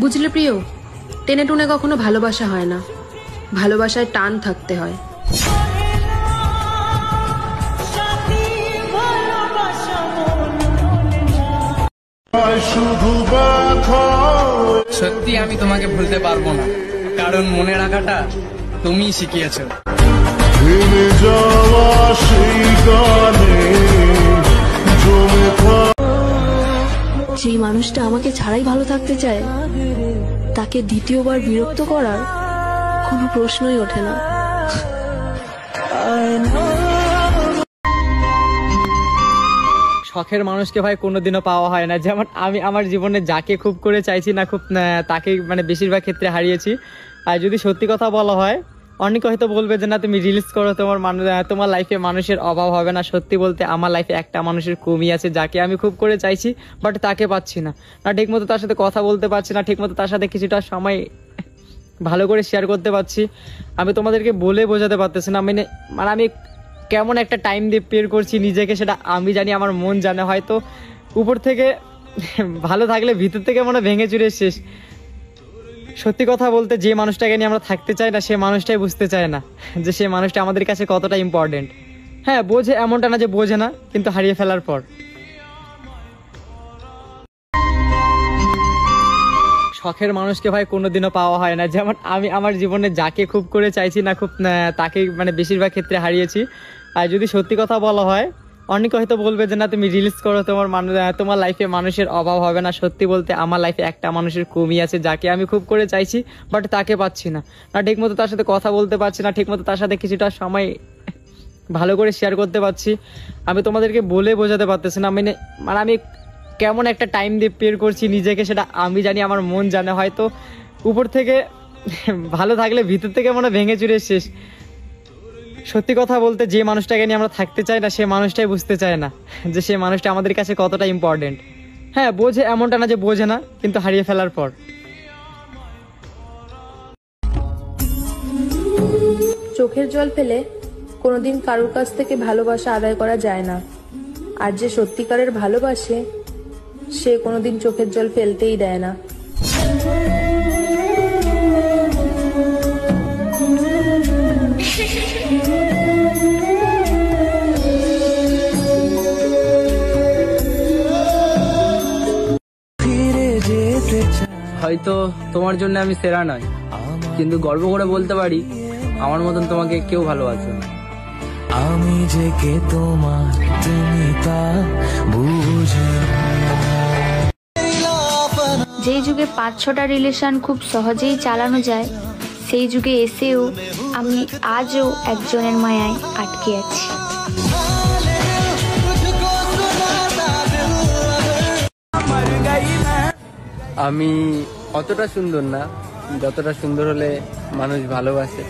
বুঝলে প্রিয়, টেনে টুনে কখনো ভালোবাসা হয় না, ভালোবাসায় টান থাকতে হয়। সত্যি আমি তোমাকে ভুলতে পারবো না, কারণ মনে রাখাটা তুমিই শিখিয়েছো। যেই মানুষটা আমাকে ছাড়াই ভালো থাকতে চায় তাকে দ্বিতীয়বার বিরক্ত করার কোনো প্রশ্নই ওঠে না। শখের মানুষকে ভাই কোনোদিনও পাওয়া হয় না। যেমন আমি আমার জীবনে যাকে খুব করে চাইছি না, খুব তাকে বেশিরভাগ ক্ষেত্রে হারিয়েছি। আর যদি সত্যি কথা বলা হয়, অনেকে হয়তো বলবে যে না তুমি রিলিজ করো, তোমার লাইফে মানুষের অভাব হবে না। সত্যি বলতে আমার লাইফে একটা মানুষের কমই আছে, যাকে আমি খুব করে চাইছি, বাট তাকে পাচ্ছি না। ঠিক মতো তার সাথে কথা বলতে পারছি না, ঠিক মতো তার সাথে কিছুটা সময় ভালো করে শেয়ার করতে পারছি। আমি তোমাদেরকে বলে বোঝাতে পারতেছি না। আমি কেমন একটা টাইম দিয়ে পের করছি নিজেকে, সেটা আমি জানি, আমার মন জানে। হয়তো উপর থেকে ভালো থাকলে ভিতর থেকে মনে ভেঙে চুরে শেষ। সত্যি কথা বলতে যে মানুষটাকে নিয়ে আমরা থাকতে চাই না, সে মানুষটাই বুঝতে চায় না যে সে মানুষটা আমাদের কাছে কতটা ইম্পর্টেন্ট। হ্যাঁ বোঝে, এমনটা না যে বোঝে না, কিন্তু হারিয়ে ফেলার পর। শখের মানুষকে ভাই কোনোদিনও পাওয়া হয় না। যেমন আমি আমার জীবনে যাকে খুব করে চাইছি না, খুব তাকে বেশিরভাগ ক্ষেত্রে হারিয়েছি। আর যদি সত্যি কথা বলা হয়, অনেকে হয়তো বলবে যে না তুমি রিলিজ করো, তোমার লাইফে মানুষের অভাব হবে না। সত্যি বলতে আমার লাইফে একটা মানুষের কমই আছে, যাকে আমি খুব করে চাইছি, বাট তাকে পাচ্ছি না। ঠিক মতো তার সাথে কথা বলতে পারছি না, ঠিক মতো তার সাথে কিছুটা সময় ভালো করে শেয়ার করতে পারছি। আমি তোমাদেরকে বলে বোঝাতে পারতেছি না। আমি কেমন একটা টাইম দিয়ে পের করছি নিজেকে, সেটা আমি জানি, আমার মন জানে। হয়তো উপর থেকে ভালো থাকলে ভিতর থেকে মনে ভেঙে চুরে শেষ। সত্যি কথা বলতে যে মানুষটাকে নিয়ে আমরা থাকতে চাই না, সে মানুষটাই বুঝতে চায় না যে সে মানুষটা আমাদের কাছে কতটা ইম্পর্টেন্ট। হ্যাঁ বোঝে, এমনটা না যে বোঝে না, কিন্তু হারিয়ে ফেলার পর। চোখের জল ফেলে কোনোদিন কারোর কাছ থেকে ভালোবাসা আদায় করা যায় না। আর যে সত্যিকারের ভালোবাসে, সে কোনোদিন চোখের জল ফেলতেই দেয় না। হয়তো তোমার জন্য আমি সেরা নয়, কিন্তু গর্ব করে বলতে পারি আমার মতন তোমাকে কেউ ভালোবাসে না। আমি যে কে তোমার, তুমি তা বুঝে। যেই যুগে 5-6টা রিলেশন খুব সহজেই চালানো যায়, সেই যুগে এসেও আমি আজও একজনের মায়ায় আটকে আছি। আমি অতটা সুন্দর না, যতটা সুন্দর হলে মানুষ ভালোবাসে।